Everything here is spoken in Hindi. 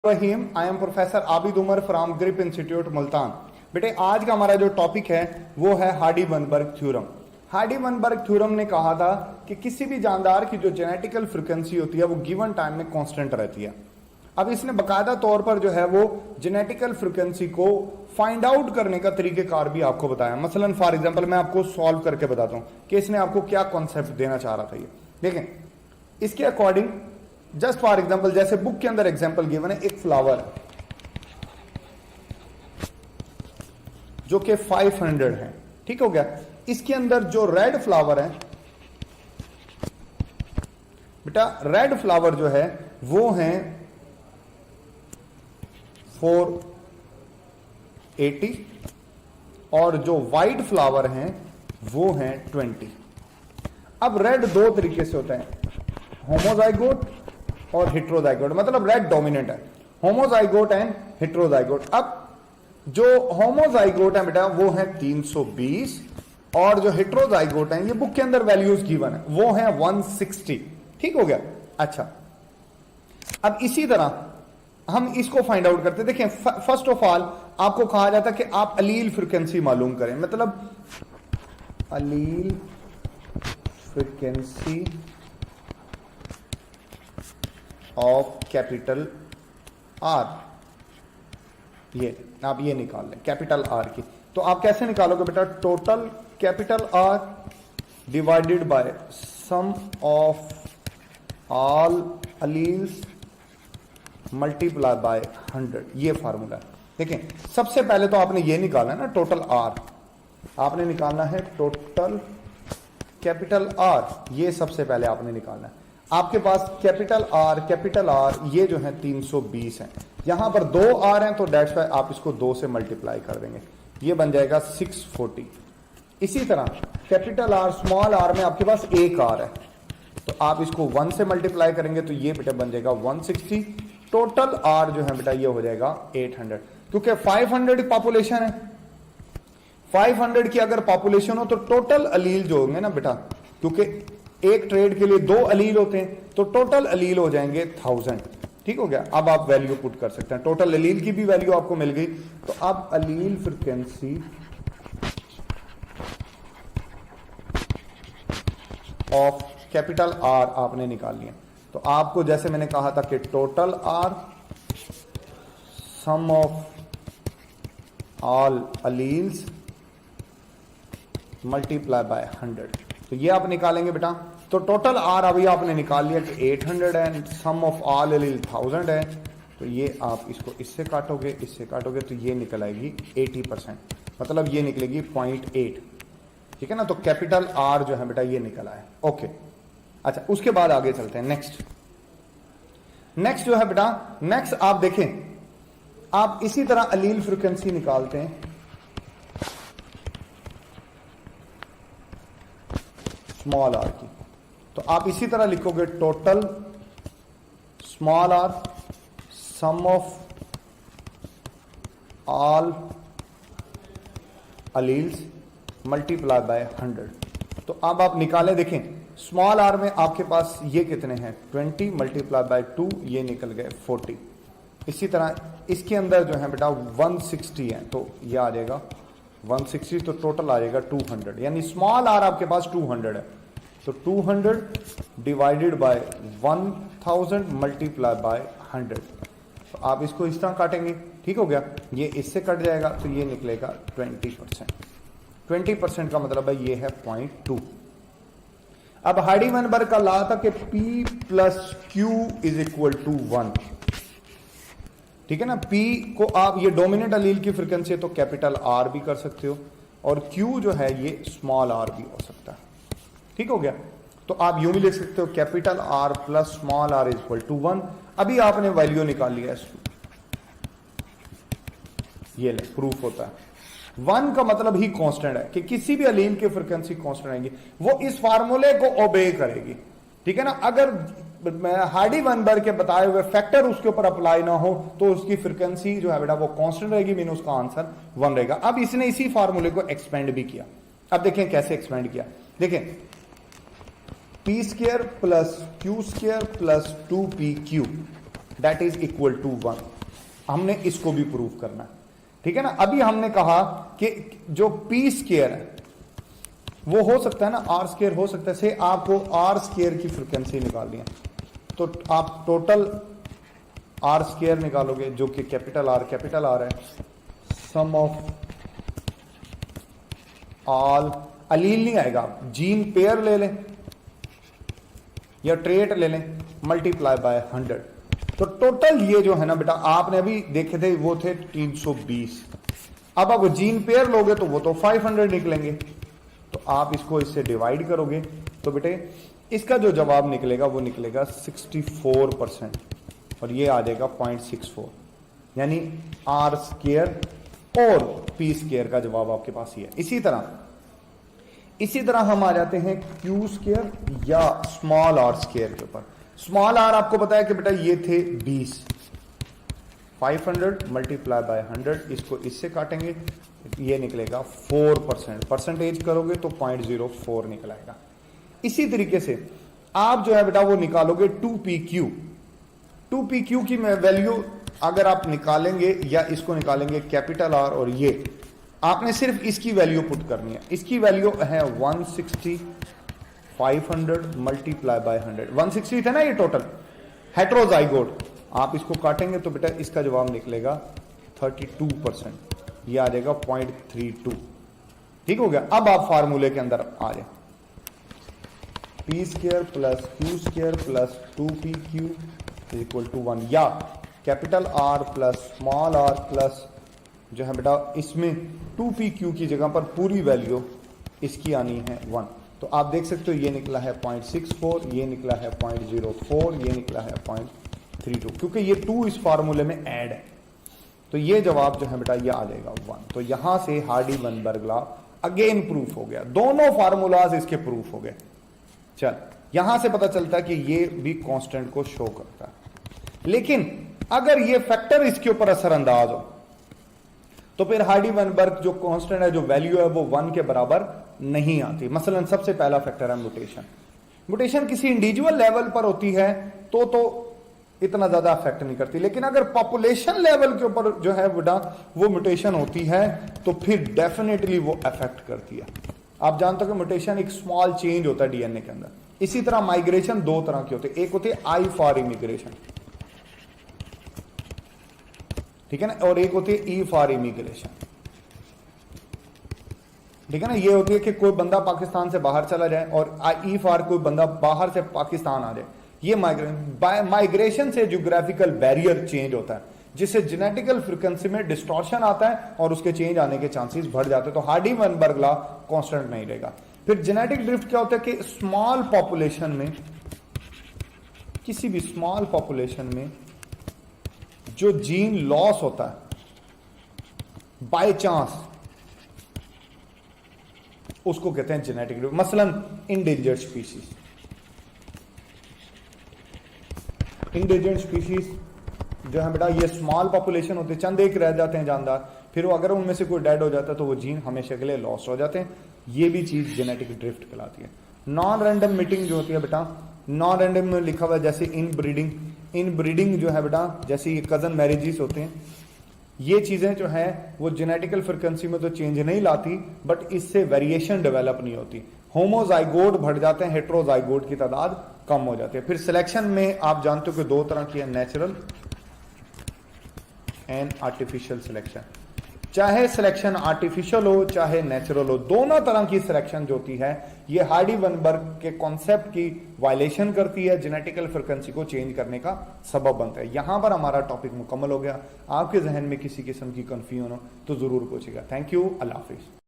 Rahim, I am Professor Abid Umar from Grip institute Multan. बेटे आज का हमारा जो टॉपिक है वो है हार्डी-वनबर्ग थ्योरम। हार्डी-वनबर्ग थ्योरम ने कहा था कि किसी भी जानदार की जो जेनेटिकल फ्रीक्वेंसी होती है वो गिवन टाइम में कांस्टेंट रहती है। अब इसने बाकायदा तौर पर जो है वो जेनेटिकल फ्रीक्वेंसी को फाइंड आउट करने का तरीकेकार भी आपको बताया। मसलन फॉर एग्जांपल मैं आपको सॉल्व करके बताता हूं कि इसने आपको क्या कॉन्सेप्ट देना चाह रहा था। ये देखें, इसके अकॉर्डिंग जस्ट फॉर एग्जाम्पल जैसे बुक के अंदर एग्जाम्पल गिवन है, एक फ्लावर है जो कि 500 है, ठीक हो गया। इसके अंदर जो रेड फ्लावर है बेटा, रेड फ्लावर जो है वो है 480 और जो व्हाइट फ्लावर हैं वो हैं 20। अब रेड दो तरीके से होता है, होमोजाइगोट और हेट्रोजाइगोट, मतलब रेड डोमिनेंट है, होमोजाइगोट एंड हेट्रोजाइगोट। अब जो होमोजाइगोट है बेटा वो है 320 और जो हेट्रोजाइगोट है, ये बुक के अंदर वैल्यूज गिवन है, वो है 160, ठीक हो गया। अच्छा, अब इसी तरह हम इसको फाइंड आउट करते। देखें, फर्स्ट ऑफ ऑल आपको कहा जाता है कि आप अलील फ्रीक्वेंसी मालूम करें, मतलब अलील फ्रीक्वेंसी ऑफ कैपिटल आर, ये आप ये निकाल लें कैपिटल आर की। तो आप कैसे निकालोगे बेटा, total capital R divided by sum of all alleles multiply by 100, ये फार्मूला है। देखें, सबसे पहले तो आपने ये निकालना है ना, टोटल आर आपने निकालना है, टोटल कैपिटल आर ये सबसे पहले आपने निकालना है। आपके पास कैपिटल आर ये जो है 320 है, यहां पर 2 आर हैं तो डेट्स वाई आप इसको 2 से मल्टीप्लाई कर देंगे, ये बन जाएगा 640। इसी तरह कैपिटल आर स्मॉल आर में आपके पास 1 आर है तो आप इसको 1 से मल्टीप्लाई करेंगे तो ये बेटा बन जाएगा 160। टोटल आर जो है बेटा ये हो जाएगा 800, क्योंकि 500 पॉपुलेशन है। 500 की अगर पॉपुलेशन हो तो टोटल अलील जो होंगे ना बेटा, क्योंकि एक ट्रेड के लिए 2 अलील होते हैं तो टोटल अलील हो जाएंगे 1000, ठीक हो गया। अब आप वैल्यू पुट कर सकते हैं, टोटल अलील की भी वैल्यू आपको मिल गई। तो अब अलील फ्रीक्वेंसी ऑफ कैपिटल आर आपने निकाल लिया। तो आपको जैसे मैंने कहा था कि total R sum of all alleles multiply by 100, तो ये आप निकालेंगे बेटा। तो टोटल आर अभी आपने निकाल लिया कि 800 है, सम ऑफ ऑल अलील 1000 है, तो ये आप इसको इससे काटोगे तो ये निकल आएगी 80%, मतलब ये निकलेगी 0.8, ठीक है ना। तो कैपिटल आर जो है बेटा ये निकला है, ओके। अच्छा, उसके बाद आगे चलते हैं। नेक्स्ट जो है बेटा, नेक्स्ट आप देखें, आप इसी तरह अलील फ्रीक्वेंसी निकालते हैं स्मॉल आर की। तो आप इसी तरह लिखोगे total small r sum of all alleles multiply by 100। तो अब आप निकालें, देखें स्मॉल आर में आपके पास ये कितने हैं, 20 मल्टीप्लाई बाय 2, ये निकल गए 40। इसी तरह इसके अंदर जो है बेटा 160 है तो ये आ जाएगा 160, तो टोटल आ जाएगा 200, यानी स्मॉल आर आपके पास 200 है तो 200 डिवाइडेड बाय 1000 मल्टीप्लाई बाय 100। तो आप इसको इस तरह काटेंगे, ठीक हो गया। ये इससे कट जाएगा तो ये निकलेगा 20%। 20% का मतलब है ये है 0.2। अब हार्डी-वनबर्ग का लॉ था कि P plus Q is equal to 1, ठीक है ना। P को आप ये डोमिनेंट अलील की फ्रीक्वेंसी है तो कैपिटल आर भी कर सकते हो, और Q जो है ये स्मॉल आर भी हो सकता है, ठीक हो गया। तो आप यूं भी लिख सकते हो capital R plus small r is equal to 1। अभी आपने वैल्यू निकाल लिया, ये ले प्रूफ होता है। 1 का मतलब ही कांस्टेंट है कि किसी भी अलील की फ्रीक्वेंसी कांस्टेंट आएगी, वो इस फार्मूले को ओबे करेगी, ठीक है ना। अगर हार्डी-वनबर्ग के बताए हुए फैक्टर उसके ऊपर अप्लाई ना हो तो उसकी फ्रीक्वेंसी जो है बेटा वो कांस्टेंट रहेगी, मीन उसका आंसर 1 रहेगा। अब इसने इसी फार्मूले को एक्सपेंड भी किया। अब देखें कैसे एक्सपेंड किया, देखें P square plus Q square plus 2pq that is equal to 1। हमने इसको भी प्रूव करना है, ठीक है ना। अभी हमने कहा कि जो पी स्क्वायर है वो हो सकता है ना आर स्क्वायर हो सकता है, से आपको आर स्क्वायर की फ्रीक्वेंसी निकालनी है, तो आप टोटल आर स्क्वायर निकालोगे जो कि कैपिटल आर है, सम ऑफ ऑल, अलील नहीं आएगा, जीन पेयर ले लें या ट्रेट ले लें, मल्टीप्लाई बाय 100। तो टोटल ये जो है ना बेटा, आपने अभी देखे थे वो थे 320। अब आप जीन पेयर लोगे तो वो तो 500 निकलेंगे, तो आप इसको इससे डिवाइड करोगे तो बेटे इसका जो जवाब निकलेगा वो निकलेगा 64%, और ये आ जाएगा 0.64, यानी आर स्क्वायर और पी स्क्वायर का जवाब आपके पास ही है। इसी तरह हम आ जाते हैं क्यू स्क्वायर या स्मॉल आर स्क्वायर के ऊपर। स्मॉल आर आपको पता है कि बेटा ये थे 20, 500 मल्टीप्लाई बाय 100, इसको इससे काटेंगे, ये निकलेगा 4%, परसेंटेज करोगे तो 0.04 निकलेगा। इसी तरीके से आप जो है बेटा वो निकालोगे 2pq की वैल्यू अगर आप निकालेंगे या इसको निकालेंगे कैपिटल आर, और ये आपने सिर्फ इसकी वैल्यू पुट करनी है। इसकी वैल्यू है 160, 500 मल्टीप्लाई बाय 100, 160 था ना ये टोटल हेट्रोजाइगोट। आप इसको काटेंगे तो बेटा इसका जवाब निकलेगा 32%, ये आ जाएगा 0.32। ठीक हो गया। अब आप फार्मूले के अंदर आ जाए, P square plus Q square plus 2pq is equal to 1, या capital R plus small r plus जो है बेटा इसमें 2pq की जगह पर पूरी वैल्यू इसकी आनी है 1। तो आप देख सकते हो ये निकला है 0.64, ये निकला है 0.04, ये निकला है 0.32, क्योंकि ये 2 इस फार्मूले में ऐड है, तो ये जवाब जो है बेटा ये आ जाएगा 1। तो यहां से हार्डी-वेनबर्ग लॉ अगेन प्रूफ हो गया, दोनों फार्मूलाज इसके प्रूफ हो गए। चल यहां से पता चलता है कि ये भी कांस्टेंट को शो करता है, लेकिन अगर ये फैक्टर इसके ऊपर असरअंदाज हो तो फिर हार्डी-वेनबर्ग जो कांस्टेंट है, जो वैल्यू है वो 1 के बराबर नहीं आती। मसलन सबसे पहला फैक्टर है म्यूटेशन। म्यूटेशन किसी इंडिविजुअल लेवल पर होती है तो इतना ज्यादा अफेक्ट नहीं करती, लेकिन अगर पॉपुलेशन लेवल के ऊपर जो है बेटा वो म्यूटेशन होती है तो फिर डेफिनेटली वो अफेक्ट करती है। आप जानते हो कि म्यूटेशन एक स्मॉल चेंज होता है डीएनए के अंदर। इसी तरह माइग्रेशन 2 तरह की होती है, एक होती है आई फॉर इमिग्रेशन, ठीक है ना, और एक होती है ई फॉर इमिग्रेशन, ठीक है ना। ये होती है कि कोई बंदा पाकिस्तान से बाहर चला जाए, और ई फॉर कोई बंदा बाहर से पाकिस्तान आ जाए। ये माइग्रेशन से ज्योग्राफिकल बैरियर चेंज होता है, जिससे जेनेटिकल फ्रीक्वेंसी में डिस्टॉर्शन आता है और उसके चेंज आने के चांसेस बढ़ जाते हैं। तो हार्डी-वेनबर्ग लॉ कांस्टेंट नहीं रहेगा। फिर जेनेटिक ड्रिफ्ट क्या होता है कि स्मॉल पॉपुलेशन में, किसी भी स्मॉल पॉपुलेशन में जो जीन लॉस होता है बाय चांस, उसको कहते हैं जेनेटिक ड्रिफ्ट। मसलन इंडेंजर्ड स्पीशीज, इंडेंजर्ड स्पीशीज जो है बेटा ये स्मॉल पॉपुलेशन होते हैं, चंद एक रह जाते हैं जानदार, फिर वो अगर उनमें से कोई डेड हो जाता है तो वो जीन हमेशा के लिए लॉस हो जाते हैं। ये भी चीज जेनेटिक ड्रिफ्ट कहलाती है। नॉन रैंडम मीटिंग जो होती है बेटा, नॉन रैंडम में लिखा हुआ है जैसे इन ब्रीडिंग जो है बेटा, जैसे ये कजन मैरिजेस होते हैं, ये चीजें जो है वो जेनेटिकल फ्रीक्वेंसी में तो चेंज नहीं लाती, बट इससे वेरिएशन डेवलप नहीं होती। होमोजाइगोट बढ़ जाते हैं, हेट्रोजाइगोट की तादाद कम हो जाती है। फिर सिलेक्शन में आप जानते हो कि 2 तरह की है, नेचुरल एंड आर्टिफिशियल सिलेक्शन। चाहे सिलेक्शन आर्टिफिशियल हो चाहे नेचुरल हो, दोनों तरह की सिलेक्शन जो होती है ये हार्डी-वेनबर्ग के कॉन्सेप्ट की वायलेशन करती है, जेनेटिकल फ्रीक्वेंसी को चेंज करने का सबब बनता है। यहां पर हमारा टॉपिक मुकम्मल हो गया। आपके जहन में किसी किस्म की कंफ्यूजन हो तो जरूर पूछेगा। Thank you, Allah Hafiz.